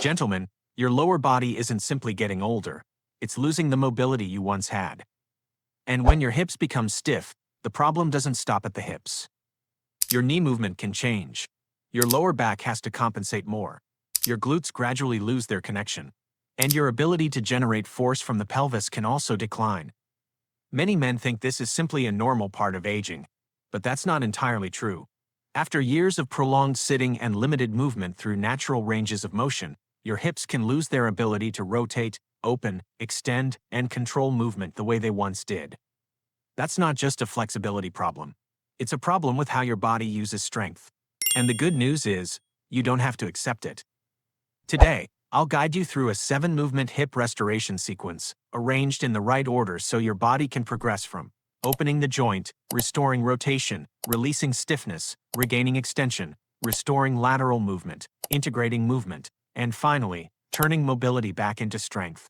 Gentlemen, your lower body isn't simply getting older, it's losing the mobility you once had. And when your hips become stiff, the problem doesn't stop at the hips. Your knee movement can change. Your lower back has to compensate more. Your glutes gradually lose their connection. And your ability to generate force from the pelvis can also decline. Many men think this is simply a normal part of aging, but that's not entirely true. After years of prolonged sitting and limited movement through natural ranges of motion, your hips can lose their ability to rotate, open, extend, and control movement the way they once did. That's not just a flexibility problem. It's a problem with how your body uses strength. And the good news is, you don't have to accept it. Today, I'll guide you through a 7-movement hip restoration sequence, arranged in the right order so your body can progress from opening the joint, restoring rotation, releasing stiffness, regaining extension, restoring lateral movement, integrating movement, and finally, turning mobility back into strength.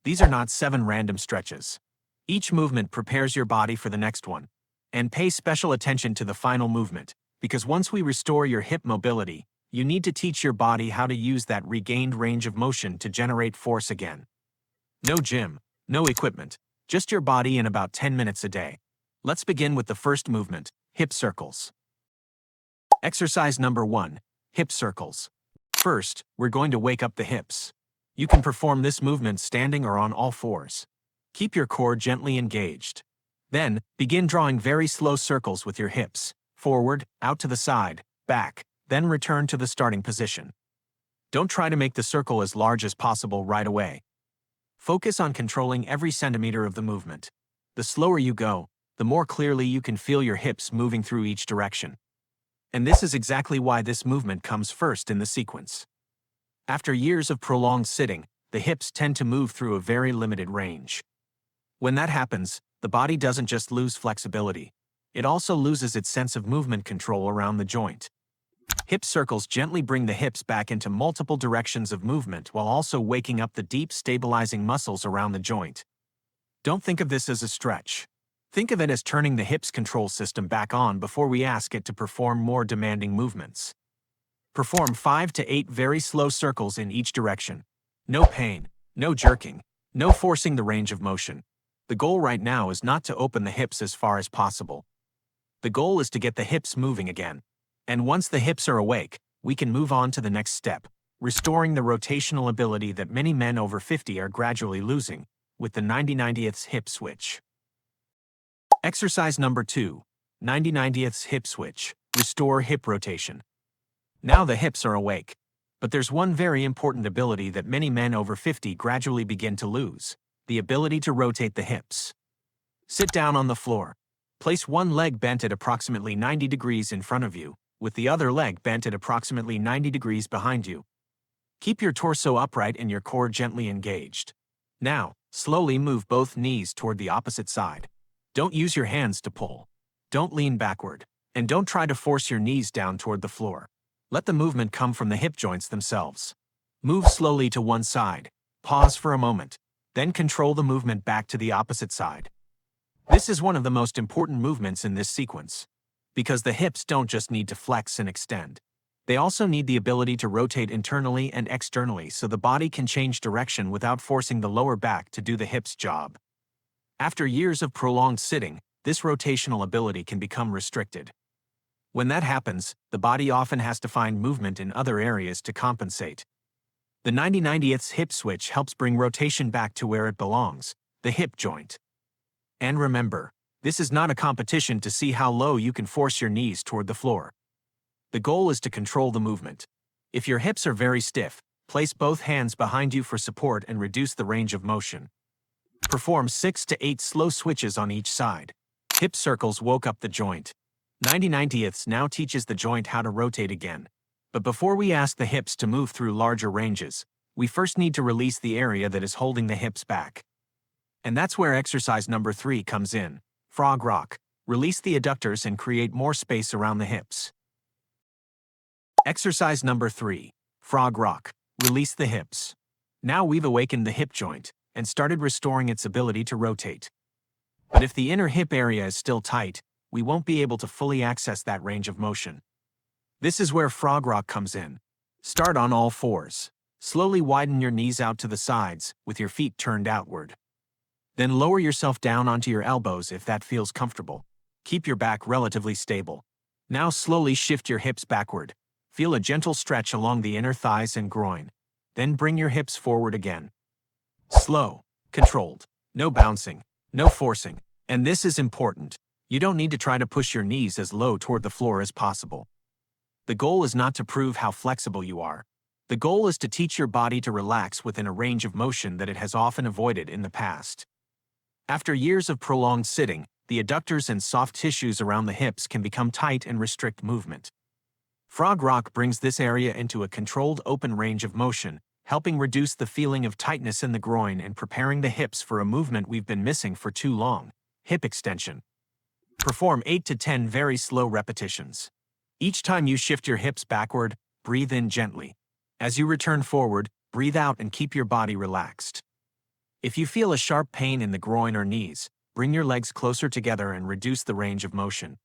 These are not 7 random stretches. Each movement prepares your body for the next one. And pay special attention to the final movement, because once we restore your hip mobility, you need to teach your body how to use that regained range of motion to generate force again. No gym, no equipment, just your body in about 10 minutes a day. Let's begin with the first movement, hip circles. Exercise number 1, hip circles. First, we're going to wake up the hips. You can perform this movement standing or on all fours. Keep your core gently engaged. Then, begin drawing very slow circles with your hips, forward, out to the side, back, then return to the starting position. Don't try to make the circle as large as possible right away. Focus on controlling every centimeter of the movement. The slower you go, the more clearly you can feel your hips moving through each direction. And this is exactly why this movement comes first in the sequence. After years of prolonged sitting, the hips tend to move through a very limited range. When that happens, the body doesn't just lose flexibility, it also loses its sense of movement control around the joint. Hip circles gently bring the hips back into multiple directions of movement while also waking up the deep stabilizing muscles around the joint. Don't think of this as a stretch. Think of it as turning the hips control system back on before we ask it to perform more demanding movements. Perform 5 to 8 very slow circles in each direction. No pain, no jerking, no forcing the range of motion. The goal right now is not to open the hips as far as possible. The goal is to get the hips moving again. And once the hips are awake, we can move on to the next step, restoring the rotational ability that many men over 50 are gradually losing, with the 90/90ths hip switch. Exercise number 2, 90/90ths hip switch, restore hip rotation. Now the hips are awake. But there's one very important ability that many men over 50 gradually begin to lose. The ability to rotate the hips. Sit down on the floor. Place one leg bent at approximately 90 degrees in front of you, with the other leg bent at approximately 90 degrees behind you. Keep your torso upright and your core gently engaged. Now, slowly move both knees toward the opposite side. Don't use your hands to pull. Don't lean backward. And don't try to force your knees down toward the floor. Let the movement come from the hip joints themselves. Move slowly to one side. Pause for a moment. Then control the movement back to the opposite side. This is one of the most important movements in this sequence, because the hips don't just need to flex and extend. They also need the ability to rotate internally and externally so the body can change direction without forcing the lower back to do the hips' job. After years of prolonged sitting, this rotational ability can become restricted. When that happens, the body often has to find movement in other areas to compensate. The 90/90ths hip switch helps bring rotation back to where it belongs, the hip joint. And remember, this is not a competition to see how low you can force your knees toward the floor. The goal is to control the movement. If your hips are very stiff, place both hands behind you for support and reduce the range of motion. Perform 6 to 8 slow switches on each side. Hip circles woke up the joint. 90/90ths now teaches the joint how to rotate again. But before we ask the hips to move through larger ranges, we first need to release the area that is holding the hips back. And that's where exercise number 3 comes in. Frog rock. Release the adductors and create more space around the hips. Exercise number 3. Frog rock. Release the hips. Now we've awakened the hip joint and started restoring its ability to rotate. But if the inner hip area is still tight, we won't be able to fully access that range of motion. This is where frog rock comes in. Start on all fours. Slowly widen your knees out to the sides, with your feet turned outward. Then lower yourself down onto your elbows if that feels comfortable. Keep your back relatively stable. Now slowly shift your hips backward. Feel a gentle stretch along the inner thighs and groin. Then bring your hips forward again. Slow, controlled. No bouncing, no forcing. And this is important. You don't need to try to push your knees as low toward the floor as possible. The goal is not to prove how flexible you are. The goal is to teach your body to relax within a range of motion that it has often avoided in the past. After years of prolonged sitting, the adductors and soft tissues around the hips can become tight and restrict movement. Frog Rock brings this area into a controlled open range of motion, helping reduce the feeling of tightness in the groin and preparing the hips for a movement we've been missing for too long: hip extension. Perform 8 to 10 very slow repetitions. Each time you shift your hips backward, breathe in gently. As you return forward, breathe out and keep your body relaxed. If you feel a sharp pain in the groin or knees, bring your legs closer together and reduce the range of motion.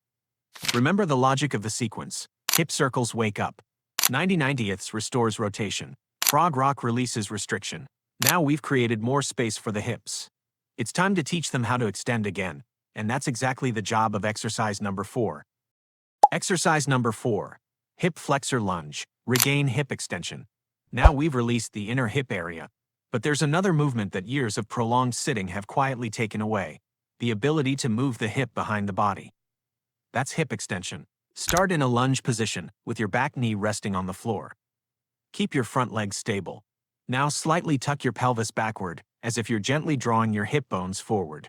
Remember the logic of the sequence. Hip circles wake up. 90/90ths restores rotation. Frog Rock releases restriction. Now we've created more space for the hips. It's time to teach them how to extend again, and that's exactly the job of exercise number 4. Exercise number 4. Hip Flexor Lunge. Regain hip extension. Now we've released the inner hip area. But there's another movement that years of prolonged sitting have quietly taken away: the ability to move the hip behind the body. That's hip extension. Start in a lunge position, with your back knee resting on the floor. Keep your front leg stable. Now slightly tuck your pelvis backward, as if you're gently drawing your hip bones forward.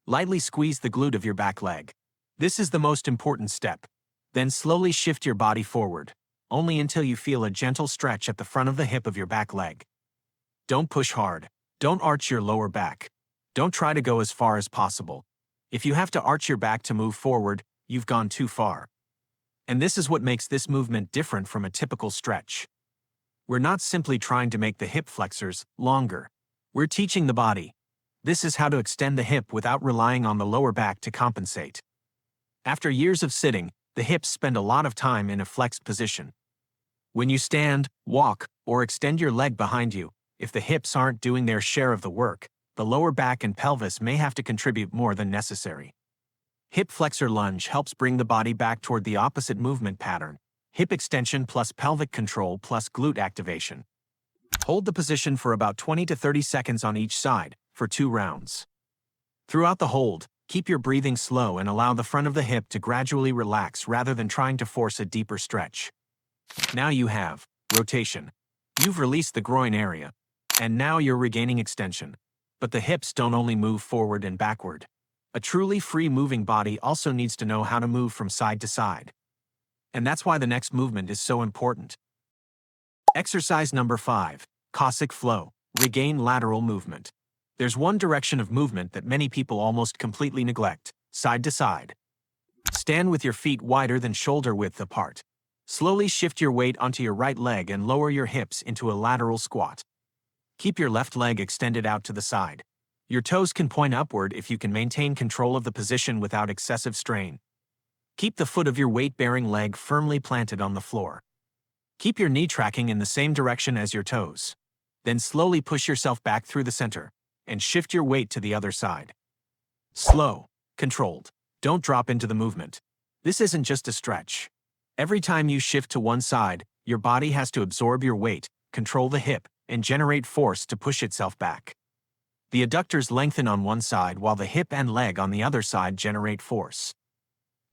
Lightly squeeze the glute of your back leg. This is the most important step. Then slowly shift your body forward, only until you feel a gentle stretch at the front of the hip of your back leg. Don't push hard. Don't arch your lower back. Don't try to go as far as possible. If you have to arch your back to move forward, you've gone too far. And this is what makes this movement different from a typical stretch. We're not simply trying to make the hip flexors longer. We're teaching the body. This is how to extend the hip without relying on the lower back to compensate. After years of sitting, the hips spend a lot of time in a flexed position. When you stand, walk, or extend your leg behind you, if the hips aren't doing their share of the work, the lower back and pelvis may have to contribute more than necessary. Hip Flexor Lunge helps bring the body back toward the opposite movement pattern: hip extension plus pelvic control plus glute activation. Hold the position for about 20 to 30 seconds on each side, for 2 rounds. Throughout the hold, keep your breathing slow and allow the front of the hip to gradually relax rather than trying to force a deeper stretch. Now you have rotation. You've released the groin area. And now you're regaining extension. But the hips don't only move forward and backward. A truly free-moving body also needs to know how to move from side to side. And that's why the next movement is so important. Exercise number 5. Cossack Flow. Regain lateral movement. There's one direction of movement that many people almost completely neglect: side to side. Stand with your feet wider than shoulder width apart. Slowly shift your weight onto your right leg and lower your hips into a lateral squat. Keep your left leg extended out to the side. Your toes can point upward if you can maintain control of the position without excessive strain. Keep the foot of your weight-bearing leg firmly planted on the floor. Keep your knee tracking in the same direction as your toes. Then slowly push yourself back through the center, and shift your weight to the other side. Slow, controlled. Don't drop into the movement. This isn't just a stretch. Every time you shift to one side, your body has to absorb your weight, control the hip, and generate force to push itself back. The adductors lengthen on one side while the hip and leg on the other side generate force.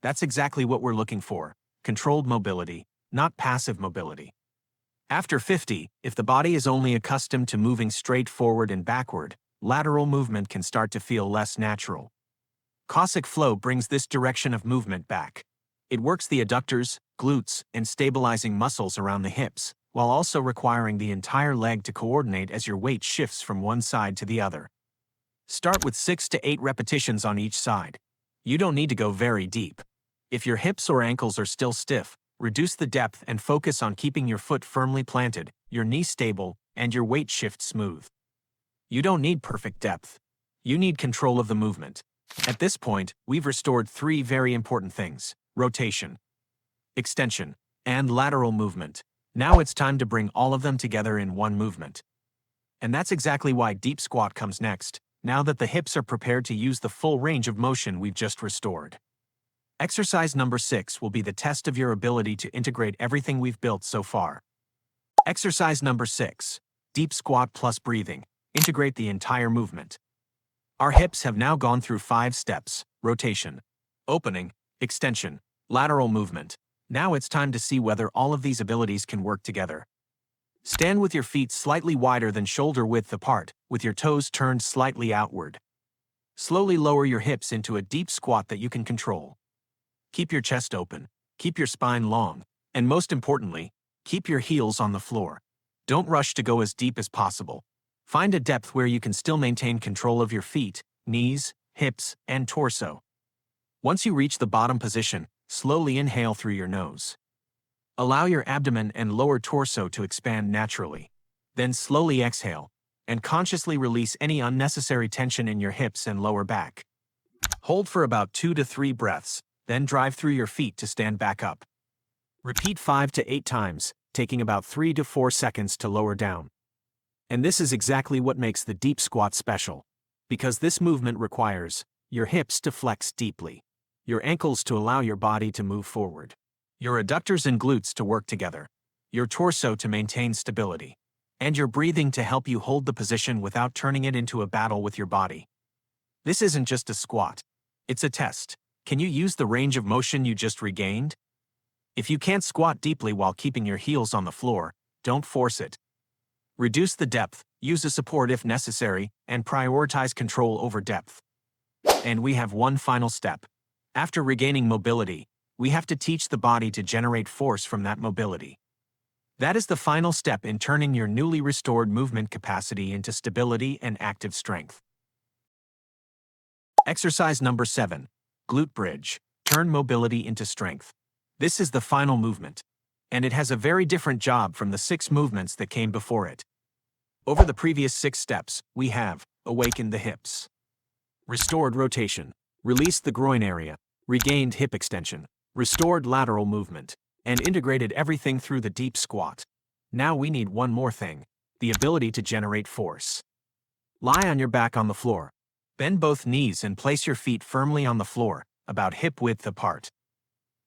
That's exactly what we're looking for: controlled mobility, not passive mobility. After 50, if the body is only accustomed to moving straight forward and backward, lateral movement can start to feel less natural. Cossack Flow brings this direction of movement back. It works the adductors, glutes, and stabilizing muscles around the hips, while also requiring the entire leg to coordinate as your weight shifts from one side to the other. Start with 6 to 8 repetitions on each side. You don't need to go very deep. If your hips or ankles are still stiff, reduce the depth and focus on keeping your foot firmly planted, your knee stable, and your weight shift smooth. You don't need perfect depth. You need control of the movement. At this point, we've restored 3 very important things: rotation, extension, and lateral movement. Now it's time to bring all of them together in one movement. And that's exactly why deep squat comes next, now that the hips are prepared to use the full range of motion we've just restored. Exercise number 6 will be the test of your ability to integrate everything we've built so far. Exercise number 6. Deep squat plus breathing. Integrate the entire movement. Our hips have now gone through 5 steps: rotation, opening, extension, lateral movement. Now it's time to see whether all of these abilities can work together. Stand with your feet slightly wider than shoulder width apart, with your toes turned slightly outward. Slowly lower your hips into a deep squat that you can control. Keep your chest open, keep your spine long, and most importantly, keep your heels on the floor. Don't rush to go as deep as possible. Find a depth where you can still maintain control of your feet, knees, hips, and torso. Once you reach the bottom position, slowly inhale through your nose. Allow your abdomen and lower torso to expand naturally. Then slowly exhale, and consciously release any unnecessary tension in your hips and lower back. Hold for about 2 to 3 breaths, then drive through your feet to stand back up. Repeat 5 to 8 times, taking about 3 to 4 seconds to lower down. And this is exactly what makes the deep squat special, because this movement requires your hips to flex deeply, your ankles to allow your body to move forward, your adductors and glutes to work together, your torso to maintain stability, and your breathing to help you hold the position without turning it into a battle with your body. This isn't just a squat. It's a test. Can you use the range of motion you just regained? If you can't squat deeply while keeping your heels on the floor, don't force it. Reduce the depth, use a support if necessary, and prioritize control over depth. And we have one final step. After regaining mobility, we have to teach the body to generate force from that mobility. That is the final step in turning your newly restored movement capacity into stability and active strength. Exercise number 7. Glute Bridge. Turn mobility into strength. This is the final movement, and it has a very different job from the 6 movements that came before it. Over the previous 6 steps, we have awakened the hips, restored rotation, released the groin area, regained hip extension, restored lateral movement, and integrated everything through the deep squat. Now we need one more thing: the ability to generate force. Lie on your back on the floor. Bend both knees and place your feet firmly on the floor, about hip width apart.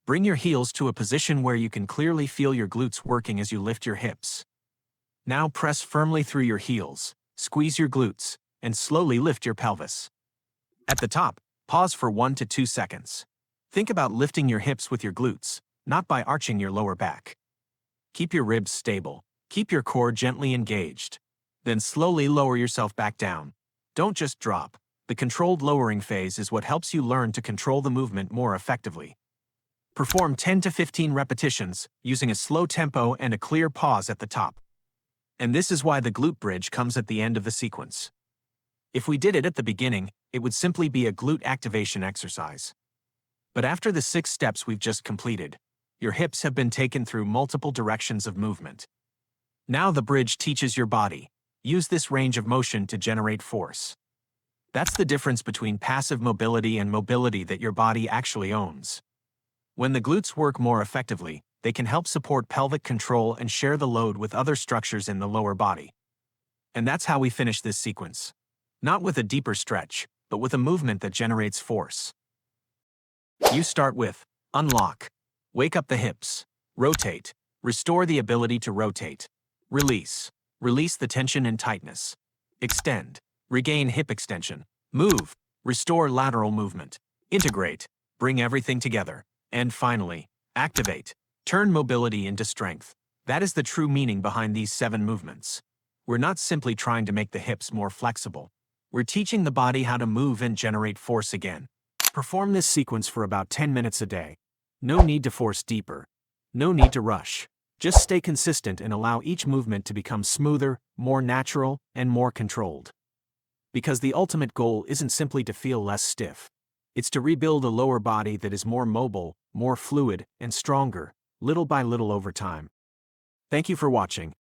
Bring your heels to a position where you can clearly feel your glutes working as you lift your hips. Now press firmly through your heels, squeeze your glutes, and slowly lift your pelvis. At the top, pause for 1 to 2 seconds. Think about lifting your hips with your glutes, not by arching your lower back. Keep your ribs stable, keep your core gently engaged. Then slowly lower yourself back down. Don't just drop. The controlled lowering phase is what helps you learn to control the movement more effectively. Perform 10 to 15 repetitions, using a slow tempo and a clear pause at the top. And this is why the glute bridge comes at the end of the sequence. If we did it at the beginning, it would simply be a glute activation exercise. But after the 6 steps we've just completed, your hips have been taken through multiple directions of movement. Now the bridge teaches your body. Use this range of motion to generate force. That's the difference between passive mobility and mobility that your body actually owns. When the glutes work more effectively, they can help support pelvic control and share the load with other structures in the lower body. And that's how we finish this sequence. Not with a deeper stretch, but with a movement that generates force. You start with unlock. Wake up the hips. Rotate. Restore the ability to rotate. Release. Release the tension and tightness. Extend. Regain hip extension. Move. Restore lateral movement. Integrate. Bring everything together. And finally, activate. Turn mobility into strength. That is the true meaning behind these 7 movements. We're not simply trying to make the hips more flexible. We're teaching the body how to move and generate force again. Perform this sequence for about 10 minutes a day. No need to force deeper. No need to rush. Just stay consistent and allow each movement to become smoother, more natural, and more controlled. Because the ultimate goal isn't simply to feel less stiff. It's to rebuild a lower body that is more mobile, more fluid, and stronger, little by little over time. Thank you for watching.